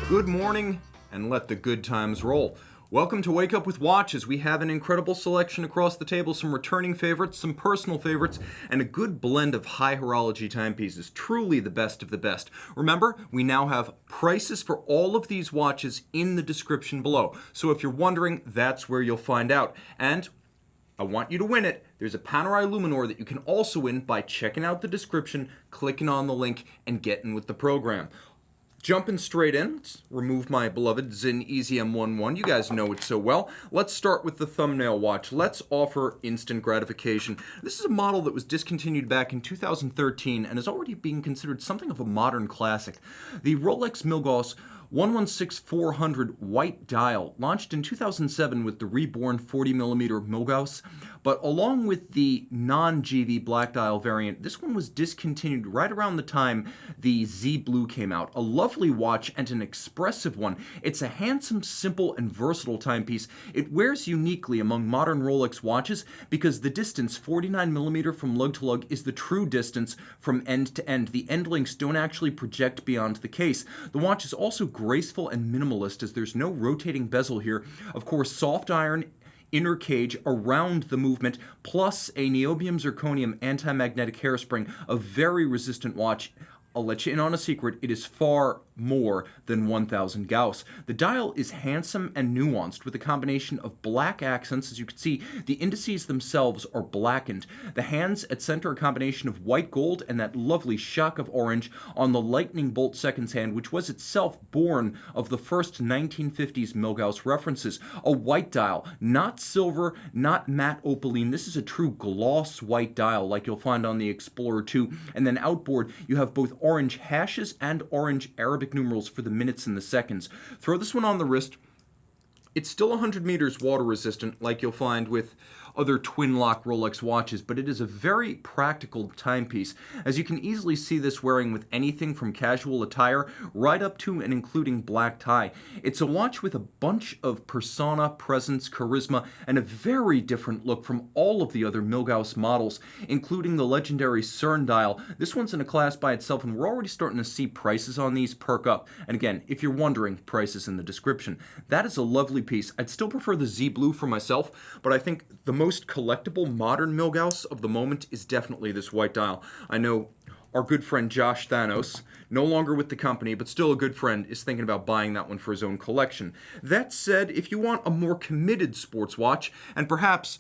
Good morning, and let the good times roll. Welcome to Wake Up with Watches. We have an incredible selection across the table, some returning favorites, some personal favorites, and a good blend of high horology timepieces. Truly the best of the best. Remember, we now have prices for all of these watches in the description below. So if you're wondering, that's where you'll find out. And I want you to win it. There's a Panerai Luminor that you can also win by checking out the description, clicking on the link, and getting with the program. Jumping straight in, let's remove my beloved Zin Easy M11. You guys know it so well. Let's start with the thumbnail watch. Let's offer instant gratification. This is a model that was discontinued back in 2013 and is already being considered something of a modern classic. The Rolex Milgauss 116400 white dial, launched in 2007 with the reborn 40mm Milgauss, but along with the non-GV black dial variant, this one was discontinued right around the time the Z Blue came out. A lovely watch and an expressive one. It's a handsome, simple, and versatile timepiece. It wears uniquely among modern Rolex watches because the distance, 49mm from lug to lug, is the true distance from end to end. The end links don't actually project beyond the case. The watch is also graceful and minimalist as there's no rotating bezel here. Of course, soft iron inner cage around the movement, plus a niobium zirconium anti-magnetic hairspring, a very resistant watch. I'll let you in on a secret, it is far more than 1000 Gauss. The dial is handsome and nuanced with a combination of black accents. As you can see, the indices themselves are blackened. The hands at center a combination of white gold and that lovely shock of orange on the lightning bolt seconds hand, which was itself born of the first 1950s Milgauss references. A white dial, not silver, not matte opaline. This is a true gloss white dial like you'll find on the Explorer 2. And then outboard, you have both orange hashes and orange Arabic numerals for the minutes and the seconds. Throw this one on the wrist. It's still 100 meters water resistant like you'll find with other twin lock Rolex watches, but it is a very practical timepiece, as you can easily see this wearing with anything from casual attire right up to and including black tie. It's a watch with a bunch of persona, presence, charisma, and a very different look from all of the other Milgauss models, including the legendary CERN dial. This one's in a class by itself, and we're already starting to see prices on these perk up. And again, if you're wondering, prices in the description. That is a lovely piece. I'd still prefer the Z Blue for myself, but I think the most collectible modern Milgauss of the moment is definitely this white dial. I know our good friend Josh Thanos, no longer with the company, but still a good friend, is thinking about buying that one for his own collection. That said, if you want a more committed sports watch, and perhaps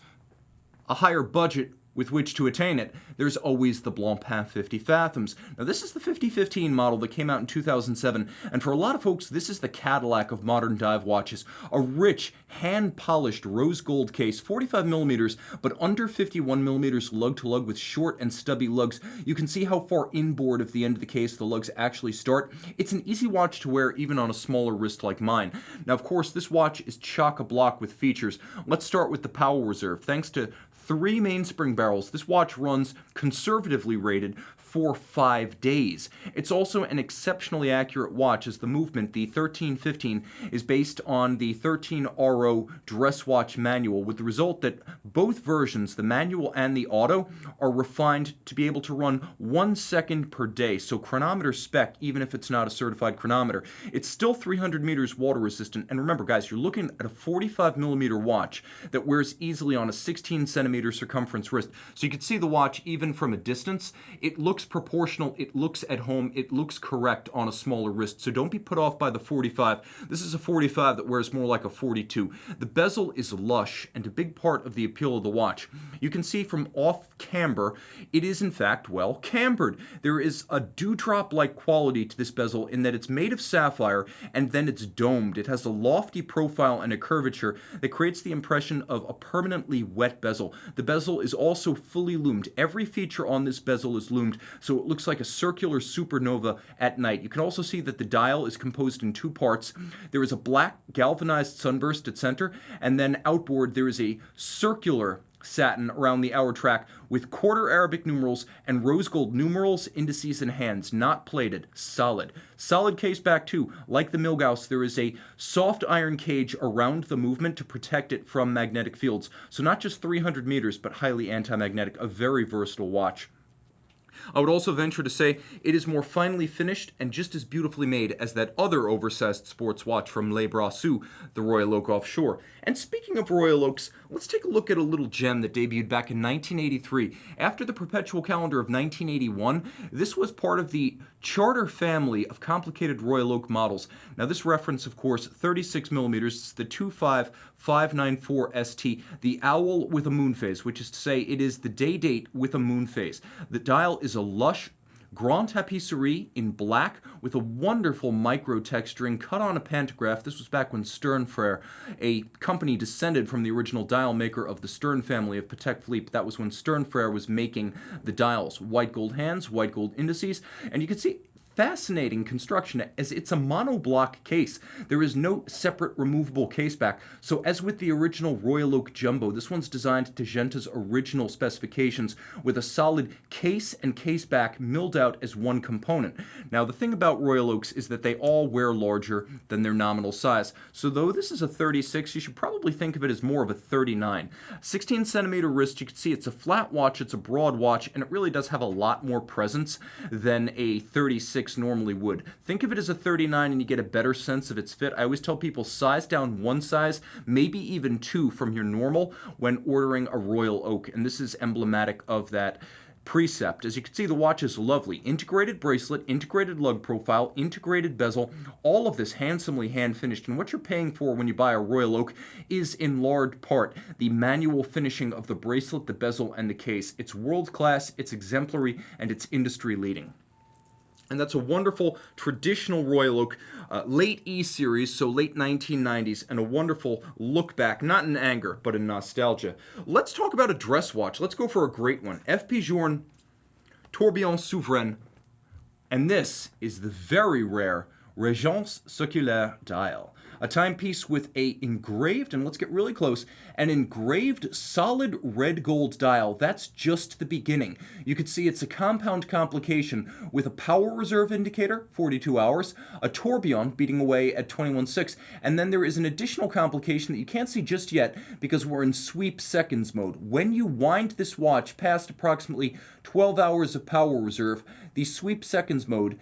a higher budget with which to attain it, there's always the Blancpain 50 Fathoms. Now this is the 5015 model that came out in 2007, and for a lot of folks, this is the Cadillac of modern dive watches. A rich, hand-polished rose gold case, 45mm, but under 51mm lug to lug with short and stubby lugs. You can see how far inboard of the end of the case the lugs actually start. It's an easy watch to wear even on a smaller wrist like mine. Now of course, this watch is chock-a-block with features. Let's start with the power reserve. Thanks to 3 mainspring barrels, this watch runs conservatively rated for 5 days. It's also an exceptionally accurate watch, as the movement, the 1315, is based on the 13RO dress watch manual, with the result that both versions, the manual and the auto, are refined to be able to run 1 second per day. So chronometer spec, even if it's not a certified chronometer, it's still 300 meters water resistant. And remember guys, you're looking at a 45mm watch that wears easily on a 16 centimeter circumference wrist. So you can see the watch even from a distance. It looks proportional, it looks at home, it looks correct on a smaller wrist. So don't be put off by the 45. This is a 45 that wears more like a 42. The bezel is lush and a big part of the appeal of the watch. You can see from off camber, it is in fact well cambered. There is a dewdrop-like quality to this bezel in that it's made of sapphire and then it's domed. It has a lofty profile and a curvature that creates the impression of a permanently wet bezel. The bezel is also fully lumed. Every feature on this bezel is lumed, so it looks like a circular supernova at night. You can also see that the dial is composed in 2 parts. There is a black galvanized sunburst at center, and then outboard there is a circular satin around the hour track with quarter Arabic numerals and rose gold numerals, indices, and hands, not plated. Solid. Solid case back too. Like the Milgauss, there is a soft iron cage around the movement to protect it from magnetic fields. So not just 300 meters, but highly anti-magnetic. A very versatile watch. I would also venture to say it is more finely finished and just as beautifully made as that other oversized sports watch from Les Brassus, the Royal Oak Offshore. And speaking of Royal Oaks, let's take a look at a little gem that debuted back in 1983. After the perpetual calendar of 1981, this was part of the Charter family of complicated Royal Oak models. Now this reference, of course, 36 millimeters, it's the 25594 ST, the owl with a moon phase, which is to say it is the Day-Date with a moon phase. The dial is a lush Grand Tapisserie in black with a wonderful micro texturing cut on a pantograph. This was back when Stern Frère, a company descended from the original dial maker of the Stern family of Patek Philippe. That was when Stern Frère was making the dials. White gold hands, white gold indices, and you can see fascinating construction as it's a monoblock case. There is no separate removable case back. So as with the original Royal Oak Jumbo, this one's designed to Genta's original specifications with a solid case and case back milled out as one component. Now the thing about Royal Oaks is that they all wear larger than their nominal size. So though this is a 36, you should probably think of it as more of a 39. 16 centimeter wrist, you can see it's a flat watch, it's a broad watch, and it really does have a lot more presence than a 36 normally would. Think of it as a 39 and you get a better sense of its fit. I always tell people size down one size, maybe even two from your normal when ordering a Royal Oak, and this is emblematic of that precept. As you can see, the watch is lovely. Integrated bracelet, integrated lug profile, integrated bezel, all of this handsomely hand finished. And what you're paying for when you buy a Royal Oak is in large part the manual finishing of the bracelet, the bezel, and the case. It's world class, it's exemplary, and it's industry leading. And that's a wonderful traditional Royal Oak, late E series, so late 1990s, and a wonderful look back, not in anger, but in nostalgia. Let's talk about a dress watch. Let's go for a great one. F.P. Journe Tourbillon Souverain. And this is the very rare Régence Circulaire dial. A timepiece with a engraved, and let's get really close, an engraved solid red gold dial. That's just the beginning. You can see it's a compound complication with a power reserve indicator, 42 hours, a tourbillon beating away at 21.6, and then there is an additional complication that you can't see just yet because we're in sweep seconds mode. When you wind this watch past approximately 12 hours of power reserve, the sweep seconds mode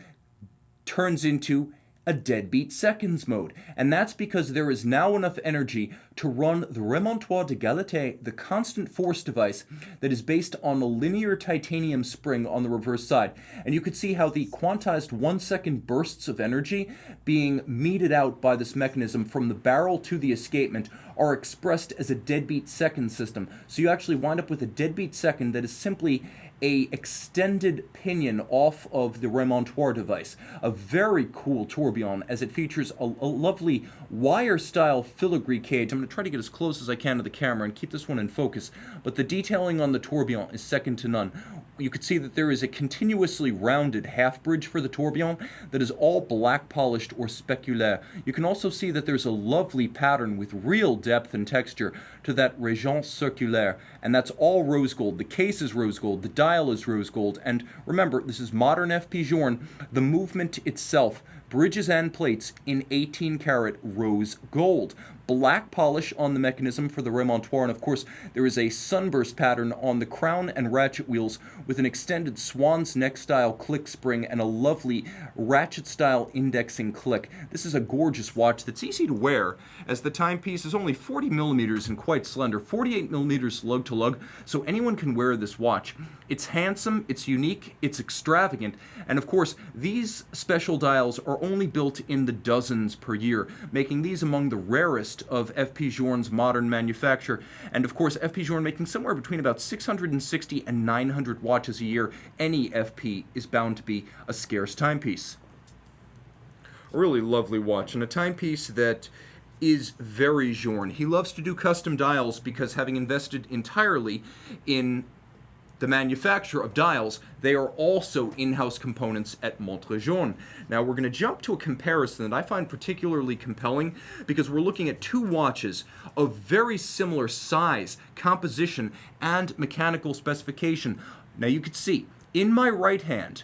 turns into a deadbeat seconds mode. And that's because there is now enough energy to run the remontoir d'égalité, the constant force device that is based on a linear titanium spring on the reverse side. And you can see how the quantized 1 second bursts of energy being meted out by this mechanism from the barrel to the escapement are expressed as a deadbeat second system. So you actually wind up with a deadbeat second that is simply a extended pinion off of the remontoir device. A very cool tourbillon as it features a lovely wire-style filigree cage. I'm going to try to get as close as I can to the camera and keep this one in focus, but the detailing on the tourbillon is second to none. You can see that there is a continuously rounded half bridge for the tourbillon that is all black polished or speculaire. You can also see that there's a lovely pattern with real depth and texture to that Régence Circulaire, and that's all rose gold. The case is rose gold, the dial is rose gold, and remember, this is modern F.P. Journe. The movement itself, bridges and plates in 18 karat rose gold. Black polish on the mechanism for the remontoir, and of course there is a sunburst pattern on the crown and ratchet wheels with an extended swan's neck style click spring and a lovely ratchet style indexing click. This is a gorgeous watch that's easy to wear as the timepiece is only 40 millimeters and quite slender, 48 millimeters lug to lug, so anyone can wear this watch. It's handsome, it's unique, it's extravagant, and of course these special dials are only built in the dozens per year, making these among the rarest of F.P. Journe's modern manufacture. And of course, F.P. Journe making somewhere between about 660 and 900 watches a year. Any F.P. is bound to be a scarce timepiece. A really lovely watch, and a timepiece that is very Journe. He loves to do custom dials because having invested entirely in the manufacturer of dials, they are also in-house components at Montre-Jaune. Now we're going to jump to a comparison that I find particularly compelling because we're looking at two watches of very similar size, composition, and mechanical specification. Now you can see, in my right hand,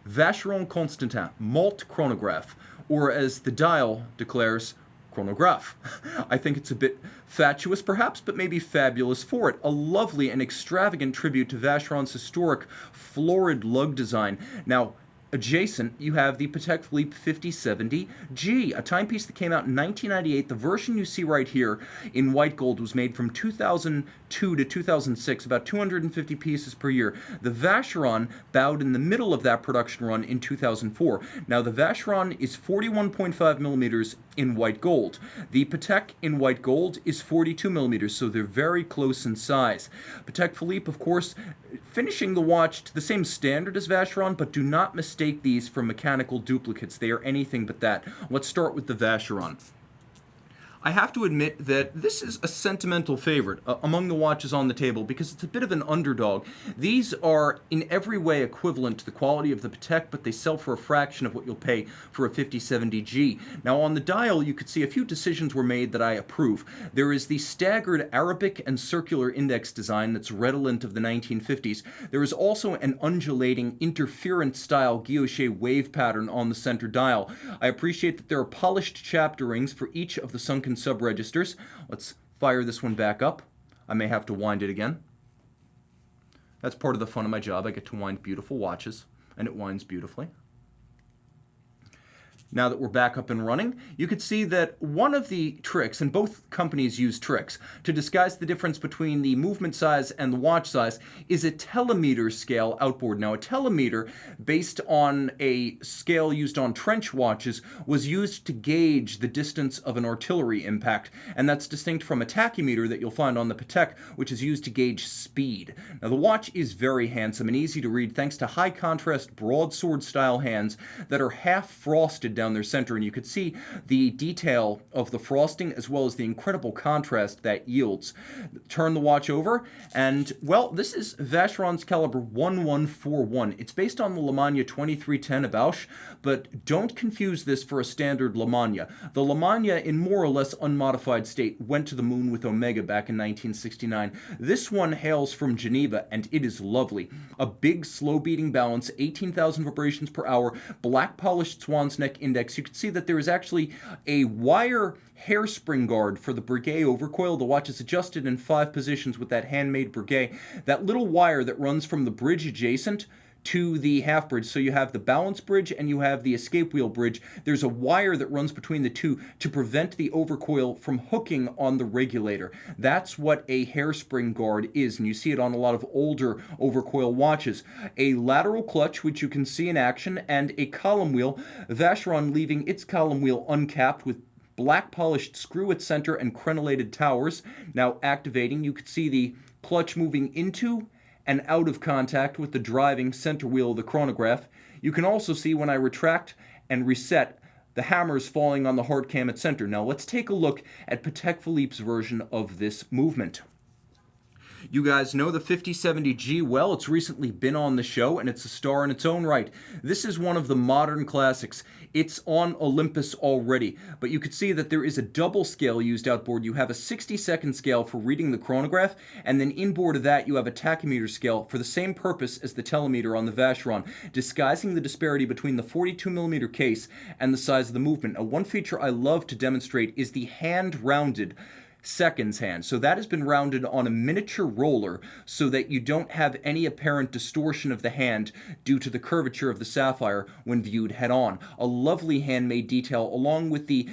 Vacheron Constantin Malt chronograph, or as the dial declares, chronograph. I think it's a bit fatuous perhaps, but maybe fabulous for it. A lovely and extravagant tribute to Vacheron's historic florid lug design. Now, adjacent, you have the Patek Philippe 5070G, a timepiece that came out in 1998. The version you see right here in white gold was made from 2002 to 2006, about 250 pieces per year. The Vacheron bowed in the middle of that production run in 2004. Now, the Vacheron is 41.5 millimeters in white gold. The Patek in white gold is 42 millimeters, so they're very close in size. Patek Philippe, of course, finishing the watch to the same standard as Vacheron, but do not mistake these for mechanical duplicates. They are anything but that. Let's start with the Vacheron. I have to admit that this is a sentimental favorite among the watches on the table because it's a bit of an underdog. These are in every way equivalent to the quality of the Patek, but they sell for a fraction of what you'll pay for a 5070G. Now on the dial, you could see a few decisions were made that I approve. There is the staggered Arabic and circular index design that's redolent of the 1950s. There is also an undulating interference-style guilloche wave pattern on the center dial. I appreciate that there are polished chapter rings for each of the sunken sub-registers. Let's fire this one back up. I may have to wind it again. That's part of the fun of my job. I get to wind beautiful watches, and it winds beautifully. Now that we're back up and running, you could see that one of the tricks, and both companies use tricks, to disguise the difference between the movement size and the watch size is a telemeter scale outboard. Now, a telemeter, based on a scale used on trench watches, was used to gauge the distance of an artillery impact, and that's distinct from a tachymeter that you'll find on the Patek, which is used to gauge speed. Now, the watch is very handsome and easy to read thanks to high-contrast broadsword-style hands that are half frosted down their center, and you could see the detail of the frosting as well as the incredible contrast that yields. Turn the watch over, and well, this is Vacheron's caliber 1141. It's based on the Lemania 2310 Bausch, but don't confuse this for a standard Lemania. The Lemania, in more or less unmodified state, went to the moon with Omega back in 1969. This one hails from Geneva, and it is lovely. A big slow beating balance, 18,000 vibrations per hour, black polished swan's neck index. You can see that there is actually a wire hairspring guard for the Breguet overcoil. The watch is adjusted in 5 positions with that handmade Breguet. That little wire that runs from the bridge adjacent to the half bridge. So you have the balance bridge and you have the escape wheel bridge. There's a wire that runs between the two to prevent the overcoil from hooking on the regulator. That's what a hairspring guard is, and you see it on a lot of older overcoil watches. A lateral clutch, which you can see in action, and a column wheel. Vacheron leaving its column wheel uncapped with black polished screw at center and crenellated towers. Now activating, you can see the clutch moving into and out of contact with the driving center wheel of the chronograph. You can also see when I retract and reset the hammers falling on the heart cam at center. Now let's take a look at Patek Philippe's version of this movement. You guys know the 5070G well. It's recently been on the show, and it's a star in its own right. This is one of the modern classics. It's on Olympus already, but you could see that there is a double scale used outboard. You have a 60-second scale for reading the chronograph, and then inboard of that you have a tachymeter scale for the same purpose as the telemeter on the Vacheron, disguising the disparity between the 42mm case and the size of the movement. Now, one feature I love to demonstrate is the hand-rounded seconds hand. So that has been rounded on a miniature roller so that you don't have any apparent distortion of the hand due to the curvature of the sapphire when viewed head-on. A lovely handmade detail along with the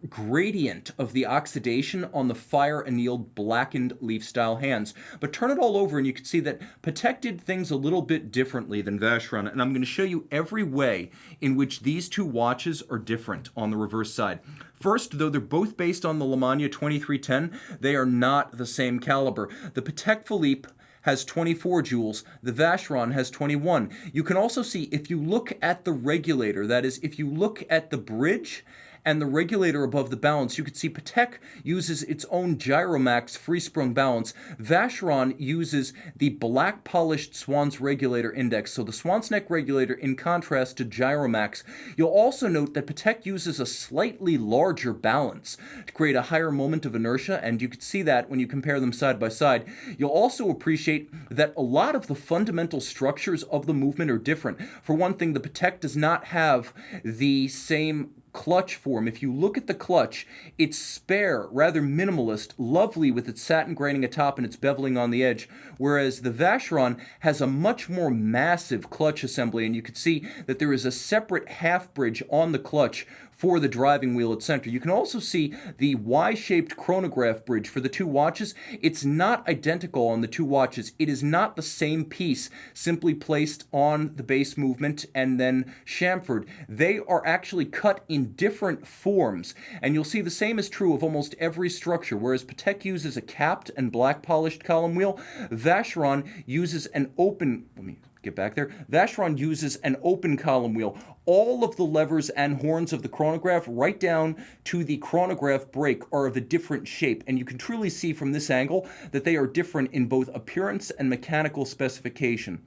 gradient of the oxidation on the fire-annealed blackened leaf-style hands. But turn it all over and you can see that Patek did things a little bit differently than Vacheron, and I'm going to show you every way in which these two watches are different on the reverse side. First, though they're both based on the Lemania 2310, they are not the same caliber. The Patek Philippe has 24 joules, the Vacheron has 21. You can also see, if you look at the regulator, that is, if you look at the bridge and the regulator above the balance, you can see Patek uses its own Gyromax free-sprung balance. Vacheron uses the black polished Swan's regulator index, so the Swan's neck regulator in contrast to Gyromax. You'll also note that Patek uses a slightly larger balance to create a higher moment of inertia, and you can see that when you compare them side by side. You'll also appreciate that a lot of the fundamental structures of the movement are different. For one thing, the Patek does not have the same clutch form. If you look at the clutch, it's spare, rather minimalist, lovely with its satin graining atop and its beveling on the edge, whereas the Vacheron has a much more massive clutch assembly, and you can see that there is a separate half bridge on the clutch for the driving wheel at center. You can also see the Y-shaped chronograph bridge for the two watches. It's not identical on the two watches. It is not the same piece simply placed on the base movement and then chamfered. They are actually cut in different forms, and you'll see the same is true of almost every structure. Whereas Patek uses a capped and black polished column wheel, Vacheron uses an open, Vacheron uses an open column wheel. All of the levers and horns of the chronograph, right down to the chronograph brake, are of a different shape, and you can truly see from this angle that they are different in both appearance and mechanical specification.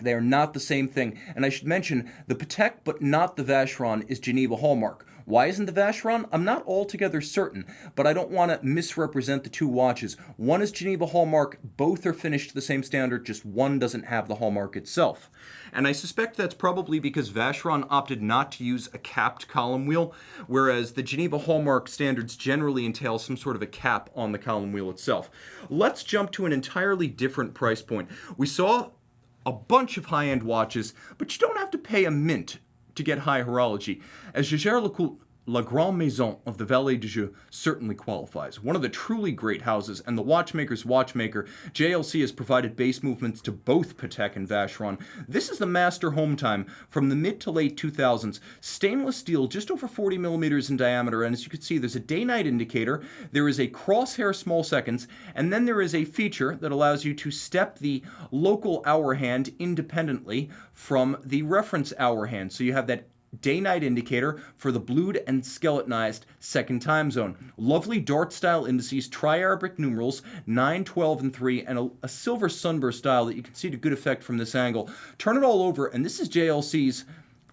They are not the same thing. And I should mention, the Patek, but not the Vacheron, is Geneva hallmark. Why isn't the Vacheron? I'm not altogether certain, but I don't want to misrepresent the two watches. One is Geneva hallmark, both are finished to the same standard, just one doesn't have the hallmark itself. And I suspect that's probably because Vacheron opted not to use a capped column wheel, whereas the Geneva hallmark standards generally entail some sort of a cap on the column wheel itself. Let's jump to an entirely different price point. We saw a bunch of high-end watches, but you don't have to pay a mint to get high horology, as Jaeger-LeCoultre, La Grande Maison of the Valet de Joux, certainly qualifies. One of the truly great houses, and the watchmaker's watchmaker, JLC has provided base movements to both Patek and Vacheron. This is the master home time from the mid to late 2000s. Stainless steel, just over 40 millimeters in diameter, and as you can see, there's a day-night indicator, there is a crosshair small seconds, and then there is a feature that allows you to step the local hour hand independently from the reference hour hand. So you have that day-night indicator for the blued and skeletonized second time zone. Lovely dart-style indices, tri-Arabic numerals, 9, 12, and 3, and a silver sunburst style that you can see to good effect from this angle. Turn it all over, and this is JLC's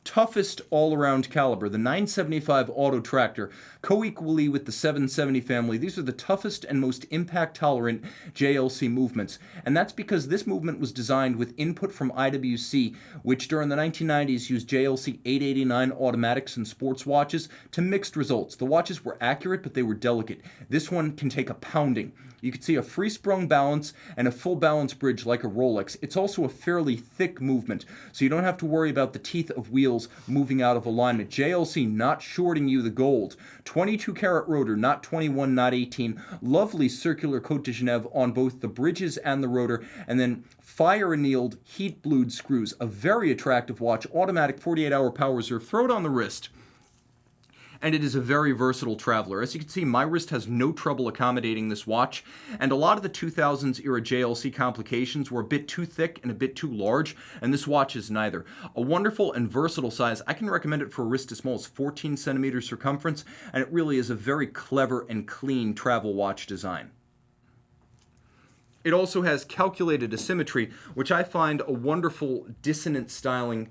toughest all-around caliber, the 975 Auto Tractor, co-equally with the 770 family. These are the toughest and most impact-tolerant JLC movements, and that's because this movement was designed with input from IWC, which during the 1990s used JLC 889 automatics and sports watches to mixed results. The watches were accurate, but they were delicate. This one can take a pounding. You can see a free-sprung balance and a full balance bridge like a Rolex. It's also a fairly thick movement, so you don't have to worry about the teeth of wheels moving out of alignment. JLC not shorting you the gold. 22 karat rotor, not 21, not 18. Lovely circular Côte de Genève on both the bridges and the rotor, and then fire annealed, heat blued screws. A very attractive watch, automatic 48-hour power reserve. Throw it on the wrist. And it is a very versatile traveler. As you can see, my wrist has no trouble accommodating this watch, and a lot of the 2000s era JLC complications were a bit too thick and a bit too large, and this watch is neither. A wonderful and versatile size. I can recommend it for a wrist as small as 14 centimeters circumference, and it really is a very clever and clean travel watch design. It also has calculated asymmetry, which I find a wonderful dissonant styling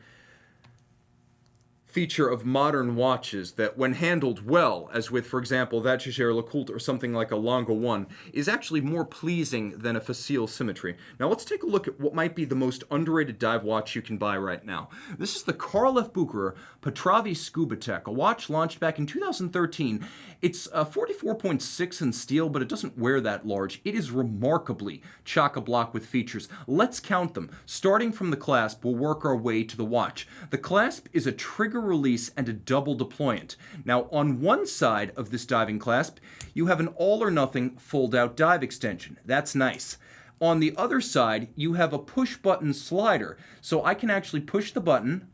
feature of modern watches that, when handled well, as with, for example, that Jaeger-LeCoultre or something like a Longa 1, is actually more pleasing than a facile symmetry. Now let's take a look at what might be the most underrated dive watch you can buy right now. This is the Carlet Petrova Scuba Tech, a watch launched back in 2013. It's 44.6 in steel, but it doesn't wear that large. It is remarkably chock-a-block with features. Let's count them. Starting from the clasp, we'll work our way to the watch. The clasp is a trigger release and a double deployant. Now, on one side of this diving clasp, you have an all-or-nothing fold-out dive extension. That's nice. On the other side, you have a push-button slider, so I can actually push the button,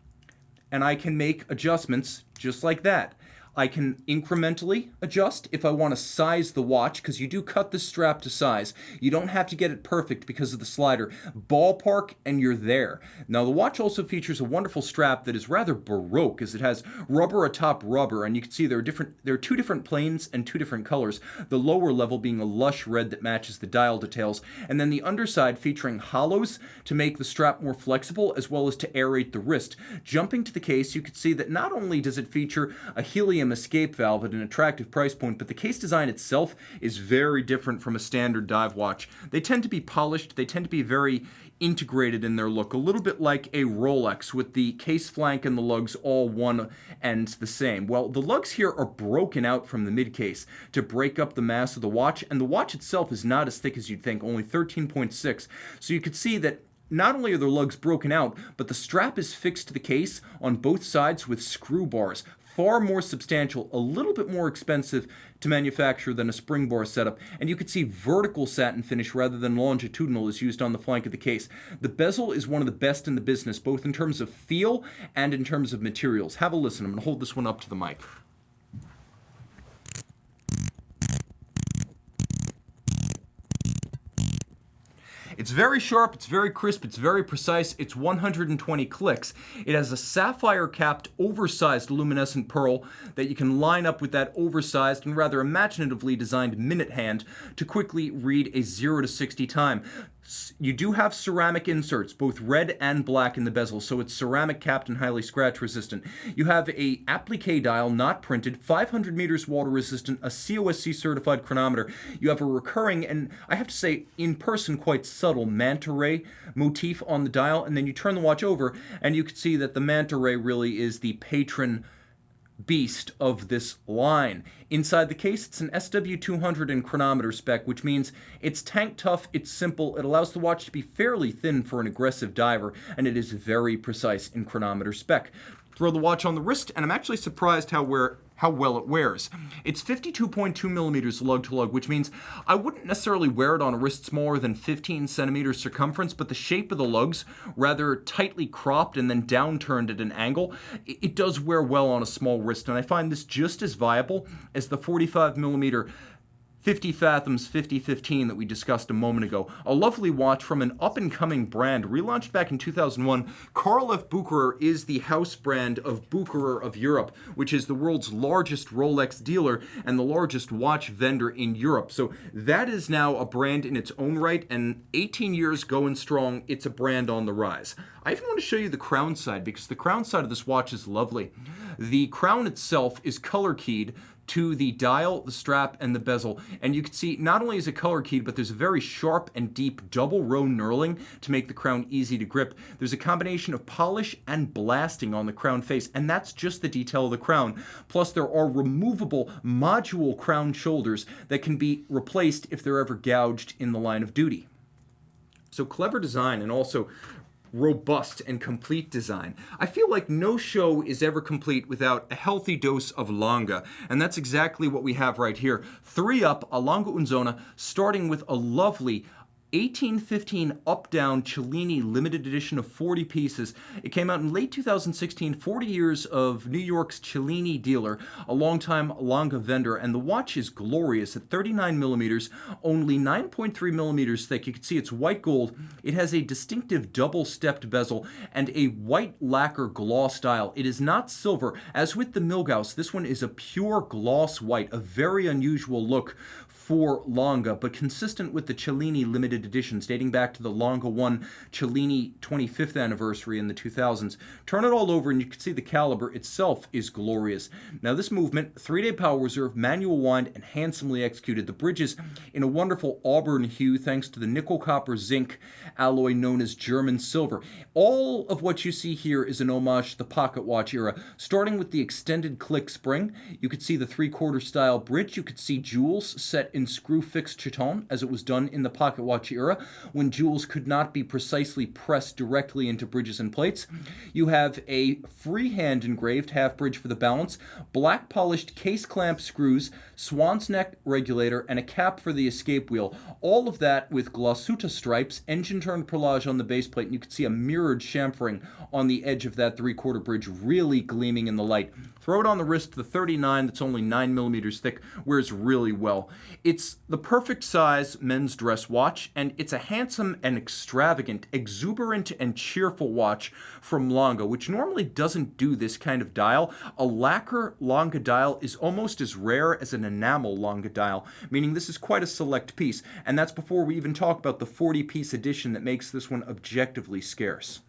and I can make adjustments just like that. I can incrementally adjust if I want to size the watch, because you do cut the strap to size. You don't have to get it perfect because of the slider. Ballpark and you're there. Now the watch also features a wonderful strap that is rather baroque, as it has rubber atop rubber, and you can see there are two different planes and two different colors. The lower level being a lush red that matches the dial details, and then the underside featuring hollows to make the strap more flexible as well as to aerate the wrist. Jumping to the case, you can see that not only does it feature a helium escape valve at an attractive price point, but the case design itself is very different from a standard dive watch. They tend to be polished, they tend to be very integrated in their look, a little bit like a Rolex with the case flank and the lugs all one and the same. Well, the lugs here are broken out from the mid case to break up the mass of the watch, and the watch itself is not as thick as you'd think, only 13.6. So you could see that not only are the lugs broken out, but the strap is fixed to the case on both sides with screw bars. Far more substantial, a little bit more expensive to manufacture than a spring bar setup, and you can see vertical satin finish rather than longitudinal is used on the flank of the case. The bezel is one of the best in the business, both in terms of feel and in terms of materials. Have a listen. I'm going to hold this one up to the mic. It's very sharp, it's very crisp, it's very precise, it's 120 clicks. It has a sapphire-capped, oversized luminescent pearl that you can line up with that oversized and rather imaginatively designed minute hand to quickly read a 0 to 60 time. You do have ceramic inserts, both red and black in the bezel, so it's ceramic capped and highly scratch resistant. You have a applique dial, not printed, 500 meters water resistant, a COSC certified chronometer. You have a recurring, and I have to say, in person, quite subtle manta ray motif on the dial, and then you turn the watch over, and you can see that the manta ray really is the patron beast of this line. Inside the case, it's an SW200 in chronometer spec, which means it's tank tough, it's simple, it allows the watch to be fairly thin for an aggressive diver, and it is very precise in chronometer spec. Throw the watch on the wrist, and I'm actually surprised how well it wears. It's 52.2 millimeters lug to lug, which means I wouldn't necessarily wear it on a wrist smaller than 15 centimeters circumference, but the shape of the lugs, rather tightly cropped and then downturned at an angle, it does wear well on a small wrist, and I find this just as viable as the 45 millimeter 50 Fathoms 5015 that we discussed a moment ago. A lovely watch from an up-and-coming brand relaunched back in 2001. Carlet Petrova is the house brand of Petrova of Europe, which is the world's largest Rolex dealer and the largest watch vendor in Europe. So that is now a brand in its own right, and 18 years going strong, it's a brand on the rise. I even want to show you the crown side, because the crown side of this watch is lovely. The crown itself is color keyed to the dial, the strap, and the bezel. And you can see not only is it color keyed, but there's a very sharp and deep double row knurling to make the crown easy to grip. There's a combination of polish and blasting on the crown face, and that's just the detail of the crown. Plus there are removable module crown shoulders that can be replaced if they're ever gouged in the line of duty. So clever design, and also robust and complete design. I feel like no show is ever complete without a healthy dose of Longa, and that's exactly what we have right here. 3 up, a Longa Unzona, starting with a lovely 1815 up-down Cellini limited edition of 40 pieces. It came out in late 2016, 40 years of New York's Cellini dealer, a longtime Longa vendor, and the watch is glorious at 39 millimeters, only 9.3 millimeters thick. You can see it's white gold. It has a distinctive double-stepped bezel and a white lacquer gloss style. It is not silver. As with the Milgauss, this one is a pure gloss white, a very unusual look for Longa, but consistent with the Cellini limited editions dating back to the Longa 1 Cellini 25th anniversary in the 2000s. Turn it all over and you can see the caliber itself is glorious. Now this movement, 3-day power reserve, manual wind, and handsomely executed. The bridges in a wonderful auburn hue thanks to the nickel copper zinc alloy known as German silver. All of what you see here is an homage to the pocket watch era, starting with the extended click spring. You could see the 3/4 style bridge. You could see jewels set in screw-fixed chaton, as it was done in the pocket watch era, when jewels could not be precisely pressed directly into bridges and plates. You have a freehand engraved half bridge for the balance, black polished case clamp screws, swan's neck regulator, and a cap for the escape wheel. All of that with glossuta stripes, engine turned perlage on the base plate, and you can see a mirrored chamfering on the edge of that 3/4 bridge, really gleaming in the light. Throw it on the wrist, the 39 that's only 9 millimeters thick wears really well. It's the perfect size men's dress watch, and it's a handsome and extravagant, exuberant and cheerful watch from Longa, which normally doesn't do this kind of dial. A lacquer Longa dial is almost as rare as an enamel Longa dial, meaning this is quite a select piece, and that's before we even talk about the 40-piece edition that makes this one objectively scarce.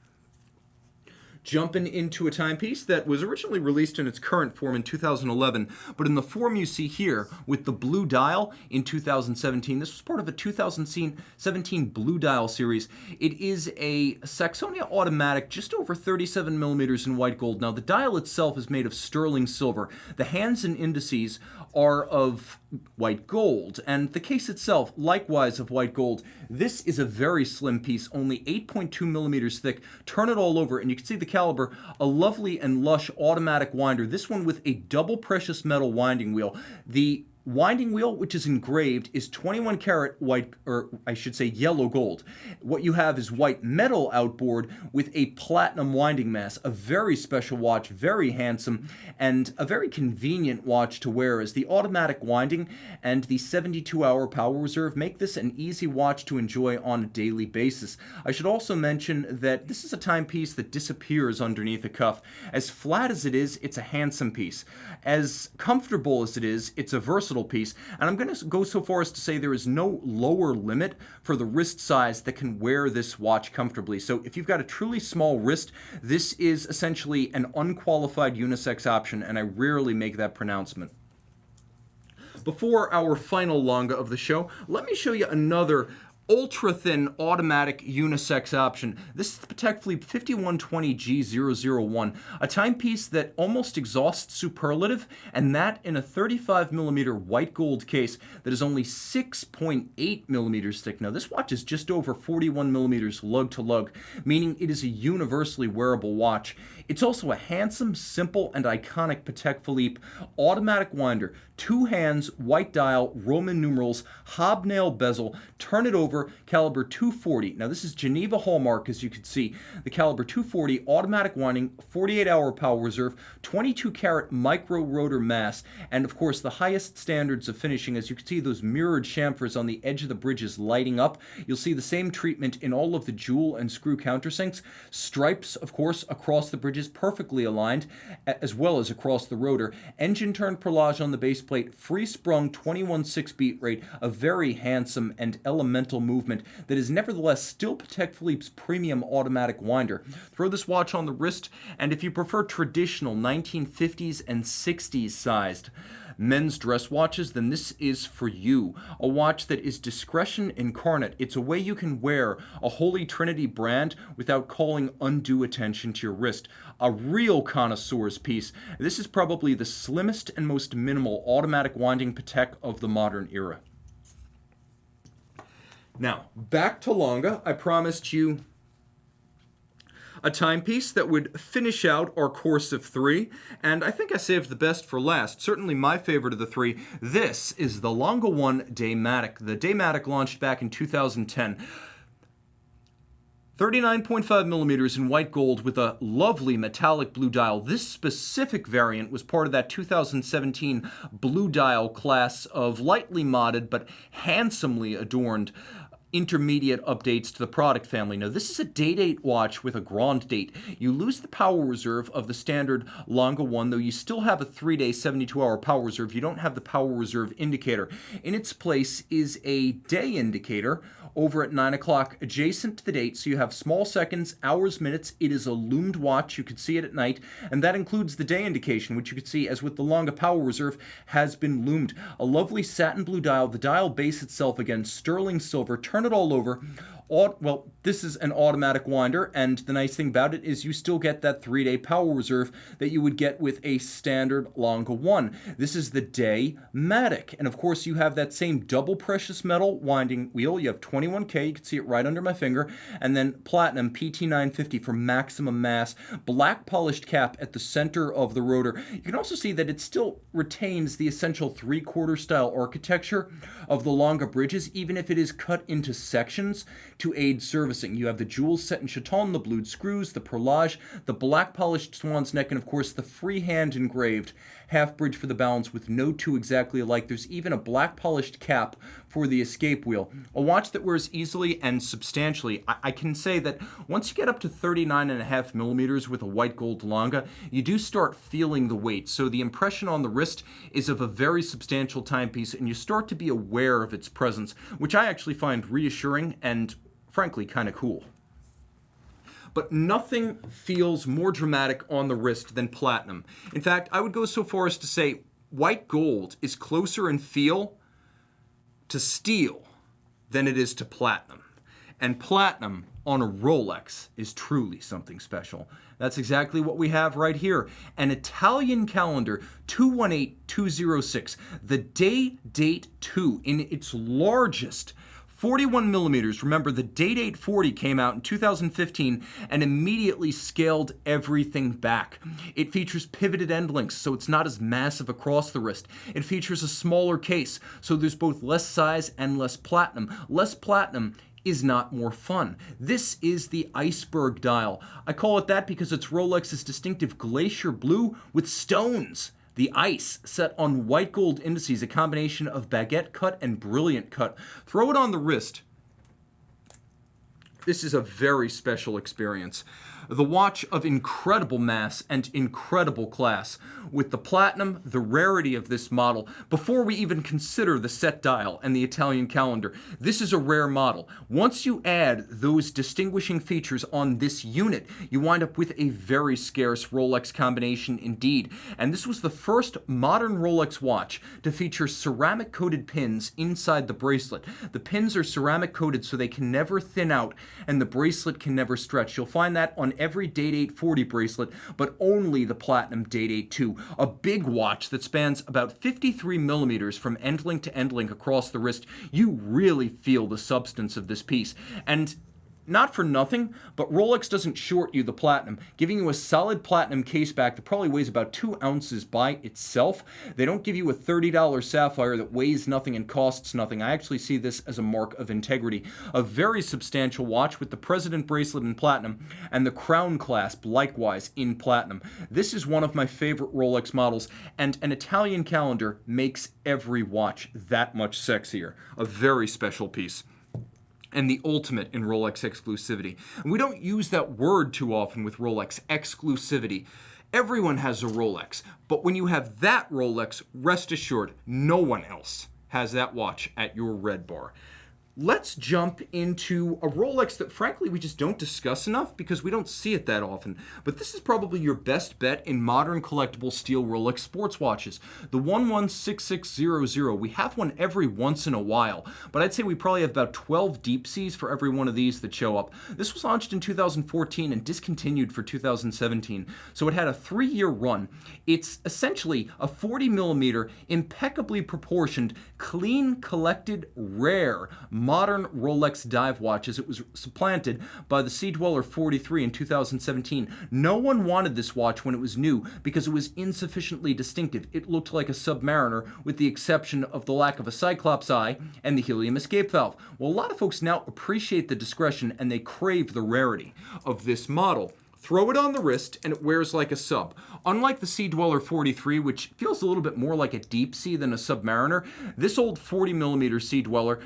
Jumping into a timepiece that was originally released in its current form in 2011, but in the form you see here with the blue dial in 2017. This was part of a 2017 blue dial series. It is a Saxonia automatic, just over 37 millimeters in white gold. Now, the dial itself is made of sterling silver. The hands and indices are of white gold, and the case itself likewise of white gold. This is a very slim piece, only 8.2 millimeters thick. Turn it all over and you can see the caliber, a lovely and lush automatic winder, this one with a double precious metal winding wheel. The winding wheel, which is engraved, is 21 karat white, or I should say yellow gold. What you have is white metal outboard with a platinum winding mass. A very special watch, very handsome, and a very convenient watch to wear, as the automatic winding and the 72-hour power reserve make this an easy watch to enjoy on a daily basis. I should also mention that this is a timepiece that disappears underneath the cuff. As flat as it is, it's a handsome piece. As comfortable as it is, it's a versatile piece, and I'm going to go so far as to say there is no lower limit for the wrist size that can wear this watch comfortably. So if you've got a truly small wrist, this is essentially an unqualified unisex option, and I rarely make that pronouncement. Before our final Longa of the show, let me show you another ultra-thin automatic unisex option. This is the Patek Philippe 5120G001, a timepiece that almost exhausts superlative, and that in a 35 millimeter white gold case that is only 6.8 millimeters thick. Now, this watch is just over 41 millimeters lug to lug, meaning it is a universally wearable watch. It's also a handsome, simple, and iconic Patek Philippe automatic winder. 2 hands, white dial, Roman numerals, hobnail bezel, turn it over, caliber 240. Now, this is Geneva hallmark, as you can see. The caliber 240, automatic winding, 48-hour power reserve, 22 karat micro rotor mass, and of course the highest standards of finishing. As you can see, those mirrored chamfers on the edge of the bridges lighting up. You'll see the same treatment in all of the jewel and screw countersinks. Stripes, of course, across the bridges, perfectly aligned, as well as across the rotor. Engine turned perlage on the base plate, free sprung 21/6 beat rate, a very handsome and elemental movement that is nevertheless still Patek Philippe's premium automatic winder. Throw this watch on the wrist, and if you prefer traditional 1950s and 60s sized men's dress watches, then this is for you. A watch that is discretion incarnate. It's a way you can wear a Holy Trinity brand without calling undue attention to your wrist. A real connoisseur's piece. This is probably the slimmest and most minimal automatic winding Patek of the modern era. Now, back to Longa. I promised you a timepiece that would finish out our course of 3, and I think I saved the best for last. Certainly my favorite of the 3. This is the Longa DayMatic. The DayMatic launched back in 2010. 39.5 millimeters in white gold with a lovely metallic blue dial. This specific variant was part of that 2017 blue dial class of lightly modded but handsomely adorned intermediate updates to the product family. Now, this is a Day-Date watch with a Grand Date. You lose the power reserve of the standard Longa one, though you still have a 3-day, 72-hour power reserve. You don't have the power reserve indicator. In its place is a day indicator over at 9 o'clock, adjacent to the date, so you have small seconds, hours, minutes. It is a loomed watch. You can see it at night, and that includes the day indication, which you can see, as with the Longa power reserve, has been loomed. A lovely satin blue dial. The dial base itself, again, sterling silver. Turn it all over. Well, this is an automatic winder, and the nice thing about it is you still get that 3-day power reserve that you would get with a standard Longa 1. This is the DayMatic, and of course you have that same double precious metal winding wheel. You have 21K, you can see it right under my finger, and then platinum PT950 for maximum mass, black polished cap at the center of the rotor. You can also see that it still retains the essential 3/4 style architecture of the Longa bridges, even if it is cut into sections to aid servicing. You have the jewels set in chaton, the blued screws, the perlage, the black polished swan's neck, and of course the freehand engraved half bridge for the balance with no two exactly alike. There's even a black polished cap for the escape wheel. A watch that wears easily and substantially. I can say that once you get up to 39.5 millimeters with a white gold Longa, you do start feeling the weight. So the impression on the wrist is of a very substantial timepiece, and you start to be aware of its presence, which I actually find reassuring and frankly kind of cool. But nothing feels more dramatic on the wrist than platinum. In fact, I would go so far as to say white gold is closer in feel to steel than it is to platinum. And platinum on a Rolex is truly something special. That's exactly what we have right here. An Italian calendar 218206, the Day-Date 2 in its largest 41 millimeters. Remember, the Day-Date 40 came out in 2015 and immediately scaled everything back. It features pivoted end links, so it's not as massive across the wrist. It features a smaller case, so there's both less size and less platinum. Less platinum is not more fun. This is the iceberg dial. I call it that because it's Rolex's distinctive glacier blue with stones. The ice set on white gold indices, a combination of baguette cut and brilliant cut. Throw it on the wrist. This is a very special experience. The watch of incredible mass and incredible class. With the platinum, the rarity of this model, before we even consider the set dial and the Italian calendar, this is a rare model. Once you add those distinguishing features on this unit, you wind up with a very scarce Rolex combination indeed. And this was the first modern Rolex watch to feature ceramic-coated pins inside the bracelet. The pins are ceramic-coated so they can never thin out, and the bracelet can never stretch. You'll find that on every Day-Date 40 bracelet, but only the Platinum Day-Date 2. A big watch that spans about 53 millimeters from end link to end link across the wrist. You really feel the substance of this piece. And not for nothing, but Rolex doesn't short you the platinum, giving you a solid platinum case back that probably weighs about 2 ounces by itself. They don't give you a $30 sapphire that weighs nothing and costs nothing. I actually see this as a mark of integrity. A very substantial watch with the President bracelet in platinum and the crown clasp likewise in platinum. This is one of my favorite Rolex models, and an Italian calendar makes every watch that much sexier. A very special piece. And the ultimate in Rolex exclusivity. And we don't use that word too often with Rolex, exclusivity. Everyone has a Rolex, but when you have that Rolex, rest assured, no one else has that watch at your red bar. Let's jump into a Rolex that frankly we just don't discuss enough because we don't see it that often. But this is probably your best bet in modern collectible steel Rolex sports watches. The 116600. We have one every once in a while, but I'd say we probably have about 12 deep seas for every one of these that show up. This was launched in 2014 and discontinued for 2017, so it had a 3-year run. It's essentially a 40 millimeter, impeccably proportioned, clean, collected, rare modern Rolex dive watch, as it was supplanted by the Sea-Dweller 43 in 2017. No one wanted this watch when it was new because it was insufficiently distinctive. It looked like a Submariner with the exception of the lack of a Cyclops eye and the helium escape valve. Well, a lot of folks now appreciate the discretion and they crave the rarity of this model. Throw it on the wrist and it wears like a sub. Unlike the Sea-Dweller 43, which feels a little bit more like a deep sea than a Submariner, this old 40 millimeter Sea-Dweller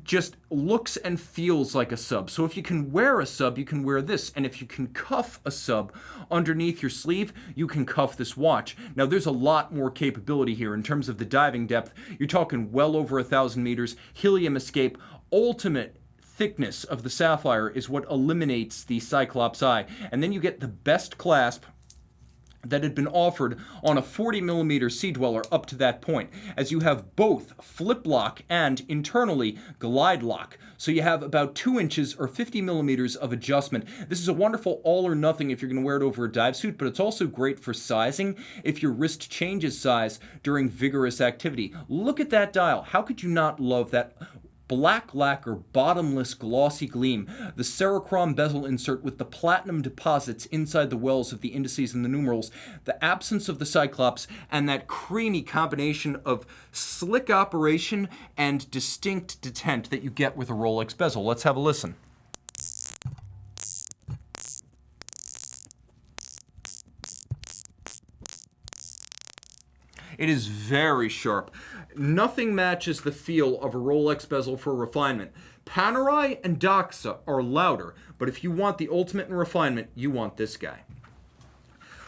just looks and feels like a sub. So if you can wear a sub, you can wear this. And if you can cuff a sub underneath your sleeve, you can cuff this watch. Now there's a lot more capability here in terms of the diving depth. You're talking well over 1,000 meters, helium escape, ultimate thickness of the sapphire is what eliminates the Cyclops eye. And then you get the best clasp that had been offered on a 40mm Sea-Dweller up to that point, as you have both flip lock and internally glide lock. So you have about 2 inches or 50mm of adjustment. This is a wonderful all or nothing if you're going to wear it over a dive suit, but it's also great for sizing if your wrist changes size during vigorous activity. Look at that dial. How could you not love that black lacquer, bottomless, glossy gleam, the Serichrome bezel insert with the platinum deposits inside the wells of the indices and the numerals, the absence of the Cyclops, and that creamy combination of slick operation and distinct detent that you get with a Rolex bezel. Let's have a listen. It is very sharp. Nothing matches the feel of a Rolex bezel for refinement. Panerai and Doxa are louder, but if you want the ultimate in refinement, you want this guy.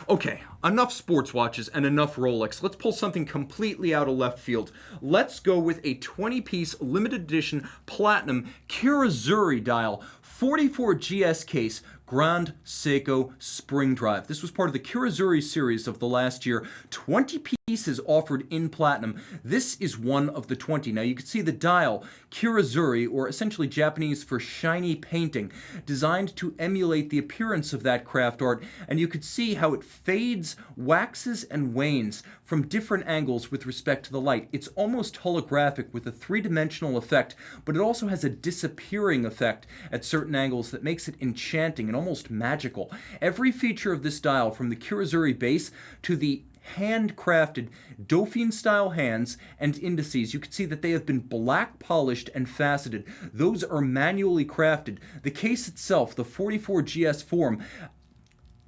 Okay, enough sports watches and enough Rolex. Let's pull something completely out of left field. Let's go with a 20-piece limited edition platinum Azuri dial, 44 GS case, Grand Seiko spring drive. This was part of the Azuri series of the last year. 20 pieces offered in platinum. This is one of the 20. Now you can see the dial, Azuri, or essentially Japanese for shiny painting, designed to emulate the appearance of that craft art, and you could see how it fades, waxes, and wanes from different angles with respect to the light. It's almost holographic with a three-dimensional effect, but it also has a disappearing effect at certain angles that makes it enchanting and almost magical. Every feature of this dial, from the Azuri base to the handcrafted Dauphine-style hands and indices, you can see that they have been black polished and faceted. Those are manually crafted. The case itself, the 44 GS form,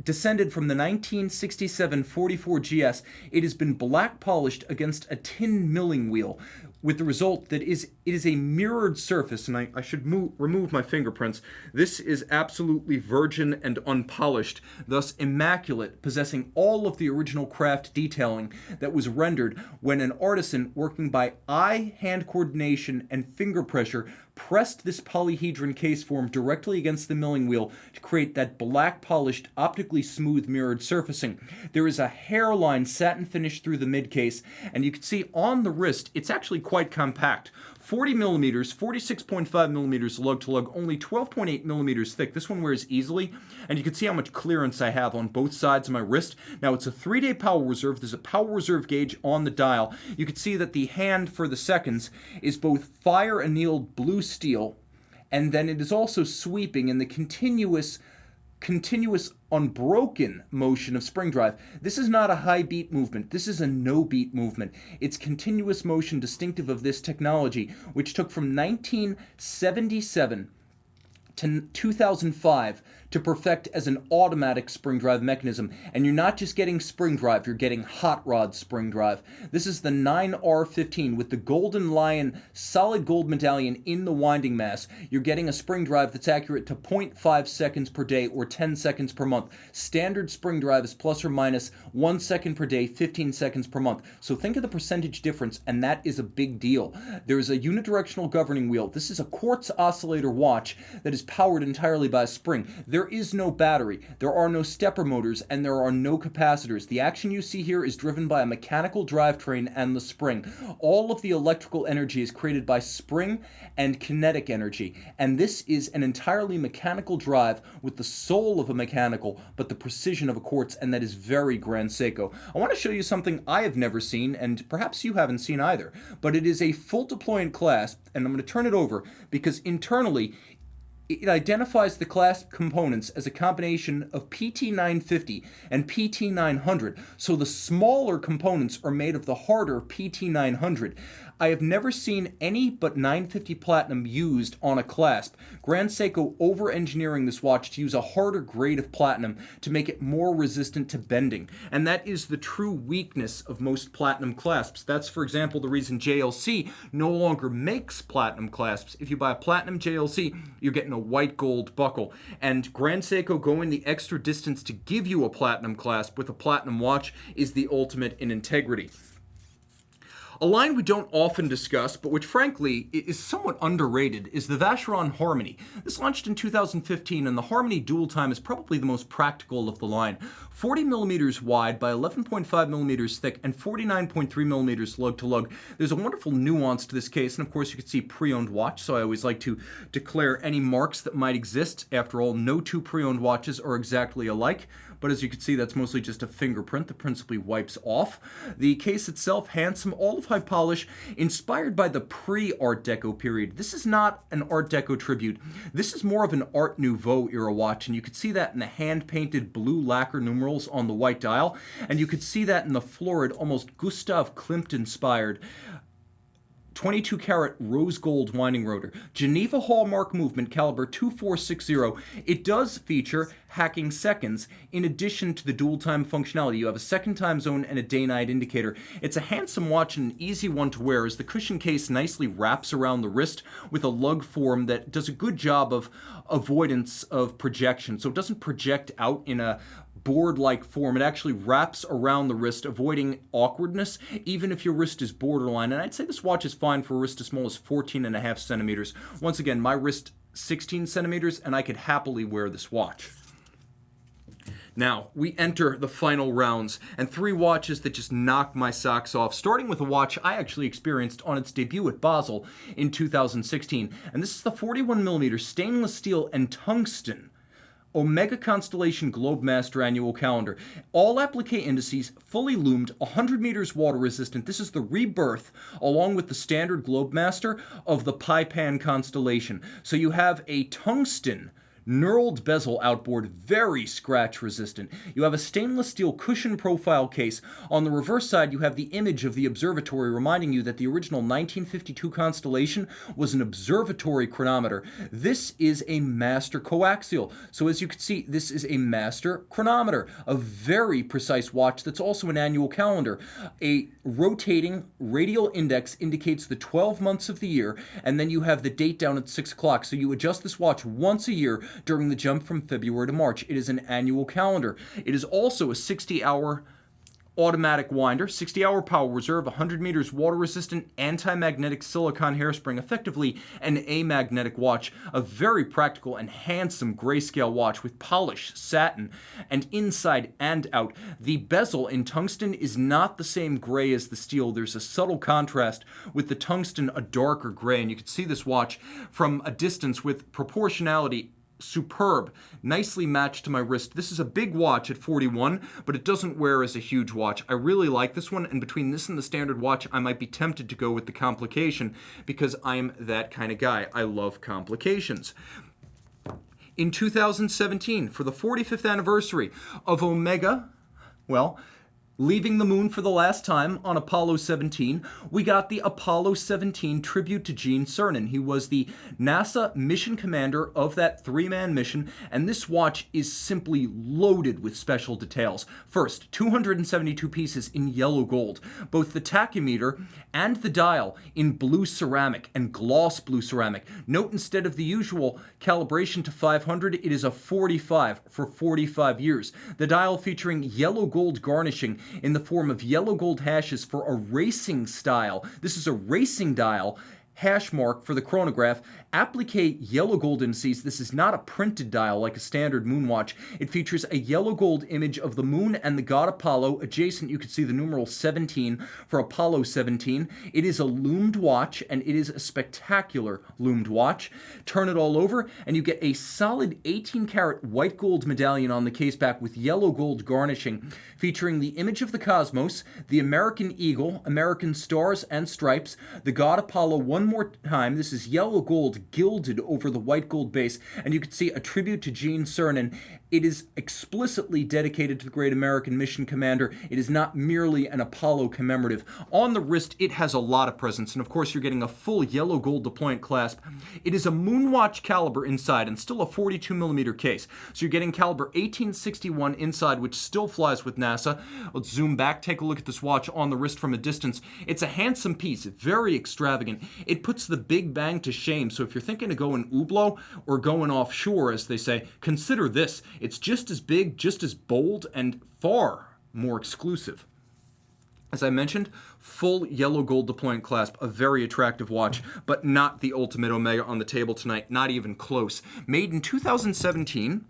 descended from the 1967 44 GS. It has been black polished against a tin milling wheel, with the result that it is a mirrored surface, and I should remove my fingerprints. This is absolutely virgin and unpolished, thus immaculate, possessing all of the original craft detailing that was rendered when an artisan working by eye-hand coordination and finger pressure pressed this polyhedron case form directly against the milling wheel to create that black polished, optically smooth mirrored surfacing. There is a hairline satin finish through the mid case, and you can see on the wrist it's actually quite compact. 40 millimeters, 46.5 millimeters lug to lug, only 12.8 millimeters thick. This one wears easily, and you can see how much clearance I have on both sides of my wrist. Now, it's a 3-day power reserve. There's a power reserve gauge on the dial. You can see that the hand for the seconds is both fire annealed blue steel, and then it is also sweeping in the continuous unbroken motion of spring drive. This is not a high beat movement. This is a no beat movement. It's continuous motion distinctive of this technology, which took from 1977 to 2005 to perfect as an automatic spring drive mechanism. And you're not just getting spring drive, you're getting hot rod spring drive. This is the 9R15 with the Golden Lion solid gold medallion in the winding mass. You're getting a spring drive that's accurate to 0.5 seconds per day or 10 seconds per month. Standard spring drive is plus or minus 1 second per day, 15 seconds per month. So think of the percentage difference, and that is a big deal. There's a unidirectional governing wheel. This is a quartz oscillator watch that is powered entirely by a spring. There is no battery, there are no stepper motors, and there are no capacitors. The action you see here is driven by a mechanical drivetrain and the spring. All of the electrical energy is created by spring and kinetic energy, and this is an entirely mechanical drive with the soul of a mechanical, but the precision of a quartz, and that is very Grand Seiko. I want to show you something I have never seen, and perhaps you haven't seen either, but it is a full deployant clasp, and I'm going to turn it over because internally it identifies the clasp components as a combination of PT950 and PT900, so the smaller components are made of the harder PT900. I have never seen any but 950 Platinum used on a clasp. Grand Seiko over-engineering this watch to use a harder grade of platinum to make it more resistant to bending. And that is the true weakness of most platinum clasps. That's, for example, the reason JLC no longer makes platinum clasps. If you buy a platinum JLC, you're getting a white gold buckle. And Grand Seiko going the extra distance to give you a platinum clasp with a platinum watch is the ultimate in integrity. A line we don't often discuss, but which frankly is somewhat underrated, is the Vacheron Harmony. This launched in 2015, and the Harmony dual time is probably the most practical of the line. 40 millimeters wide by 11.5 millimeters thick and 49.3 millimeters lug to lug. There's a wonderful nuance to this case, and of course you can see pre-owned watch, so I always like to declare any marks that might exist. After all, no two pre-owned watches are exactly alike. But as you can see, that's mostly just a fingerprint that principally wipes off. The case itself, handsome, all of high polish, inspired by the pre-Art Deco period. This is not an Art Deco tribute. This is more of an Art Nouveau era watch, and you could see that in the hand-painted blue lacquer numerals on the white dial, and you could see that in the florid, almost Gustav Klimt-inspired 22 karat rose gold winding rotor. Geneva hallmark movement, caliber 2460. It does feature hacking seconds in addition to the dual time functionality. You have a second time zone and a day-night indicator. It's a handsome watch and an easy one to wear as the cushion case nicely wraps around the wrist with a lug form that does a good job of avoidance of projection. So it doesn't project out in a board-like form. It actually wraps around the wrist, avoiding awkwardness, even if your wrist is borderline. And I'd say this watch is fine for a wrist as small as 14.5 centimeters. Once again, my wrist 16 centimeters, and I could happily wear this watch. Now, we enter the final rounds, and three watches that just knock my socks off, starting with a watch I actually experienced on its debut at Basel in 2016. And this is the 41mm stainless steel and tungsten Omega Constellation Globemaster annual calendar. All applique indices, fully lumed, 100 meters water resistant. This is the rebirth, along with the standard Globemaster, of the Blancpain Constellation. So you have a tungsten knurled bezel outboard, very scratch resistant. You have a stainless steel cushion profile case. On the reverse side, you have the image of the observatory, reminding you that the original 1952 Constellation was an observatory chronometer. This is a master coaxial. So as you can see, this is a master chronometer, a very precise watch that's also an annual calendar. A rotating radial index indicates the 12 months of the year, and then you have the date down at 6 o'clock. So you adjust this watch once a year during the jump from February to March. It is an annual calendar. It is also a 60-hour automatic winder, 60-hour power reserve, 100 meters water-resistant, anti-magnetic silicone hairspring, effectively an amagnetic watch, a very practical and handsome grayscale watch with polish, satin, and inside and out. The bezel in tungsten is not the same gray as the steel. There's a subtle contrast with the tungsten, a darker gray, and you can see this watch from a distance with proportionality superb, nicely matched to my wrist. This is a big watch at 41, but it doesn't wear as a huge watch. I really like this one, and between this and the standard watch, I might be tempted to go with the complication because I'm that kind of guy. I love complications. In 2017, for the 45th anniversary of Omega, well, leaving the moon for the last time on Apollo 17, we got the Apollo 17 tribute to Gene Cernan. He was the NASA mission commander of that three-man mission, and this watch is simply loaded with special details. First, 272 pieces in yellow gold, both the tachymeter and the dial in blue ceramic and gloss blue ceramic. Note, instead of the usual calibration to 500, it is a 45 for 45 years. The dial featuring yellow gold garnishing in the form of yellow gold hashes for a racing style. This is a racing dial. Hash mark for the chronograph, applique yellow gold indices. This is not a printed dial like a standard moon watch. It features a yellow gold image of the moon and the god Apollo. Adjacent, you can see the numeral 17 for Apollo 17. It is a loomed watch, and it is a spectacular loomed watch. Turn it all over, and you get a solid 18 karat white gold medallion on the case back with yellow gold garnishing, featuring the image of the cosmos, the American eagle, American stars and stripes, the god Apollo one more time. This is yellow gold gilded over the white gold base, and you can see a tribute to Gene Cernan. It is explicitly dedicated to the great American mission commander. It is not merely an Apollo commemorative. On the wrist, it has a lot of presence, and of course you're getting a full yellow gold deployant clasp. It is a Moonwatch caliber inside and still a 42mm case. So you're getting caliber 1861 inside, which still flies with NASA. Let's zoom back, take a look at this watch on the wrist from a distance. It's a handsome piece, very extravagant. It puts the Big Bang to shame, so if you're thinking of going Hublot or going offshore, as they say, consider this. It's just as big, just as bold, and far more exclusive. As I mentioned, full yellow gold deployment clasp, a very attractive watch, but not the ultimate Omega on the table tonight, not even close. Made in 2017.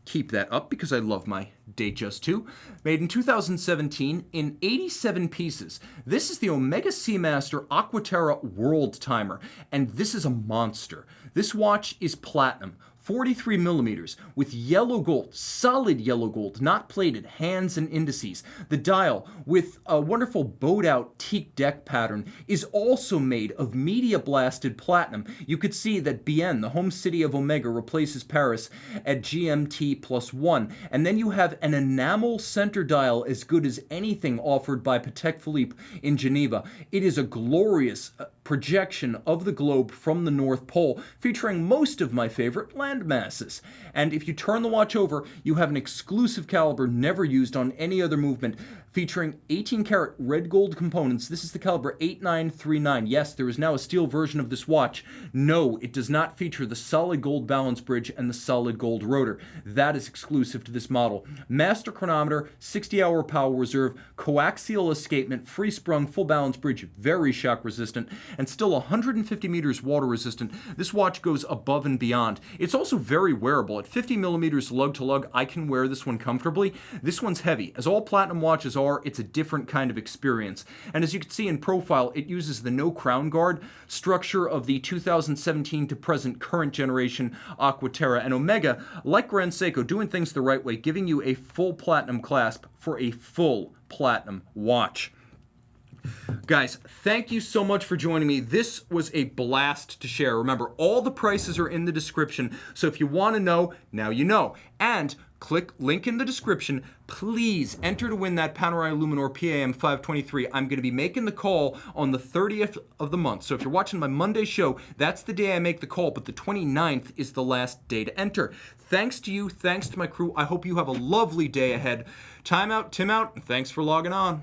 Keep that up because I love my Datejust 2. Made in 2017 in 87 pieces. This is the Omega Seamaster Aqua Terra World Timer, and this is a monster. This watch is platinum, 43 millimeters, with yellow gold, solid yellow gold, not plated, hands and indices. The dial, with a wonderful bowed-out teak deck pattern, is also made of media-blasted platinum. You could see that Bienne, the home city of Omega, replaces Paris at GMT+1. And then you have an enamel center dial as good as anything offered by Patek Philippe in Geneva. It is a glorious projection of the globe from the North Pole, featuring most of my favorite land masses. And if you turn the watch over, you have an exclusive caliber never used on any other movement, featuring 18-karat red gold components. This is the caliber 8939. Yes, there is now a steel version of this watch. No, it does not feature the solid gold balance bridge and the solid gold rotor. That is exclusive to this model. Master chronometer, 60-hour power reserve, coaxial escapement, free-sprung, full balance bridge, very shock resistant, and still 150 meters water resistant. This watch goes above and beyond. It's also very wearable. At 50 millimeters lug to lug, I can wear this one comfortably. This one's heavy. As all platinum watches are, it's a different kind of experience. And as you can see in profile, it uses the no crown guard structure of the 2017 to present current generation Aqua Terra. And Omega, like Grand Seiko, doing things the right way, giving you a full platinum clasp for a full platinum watch. Guys, thank you so much for joining me. This was a blast to share. Remember, all the prices are in the description, so if you want to know, now you know. And click link in the description. Please enter to win that Panerai Luminor PAM 523. I'm going to be making the call on the 30th of the month. So if you're watching my Monday show, that's the day I make the call, but the 29th is the last day to enter. Thanks to you. Thanks to my crew. I hope you have a lovely day ahead. Time out, Tim out. Thanks for logging on.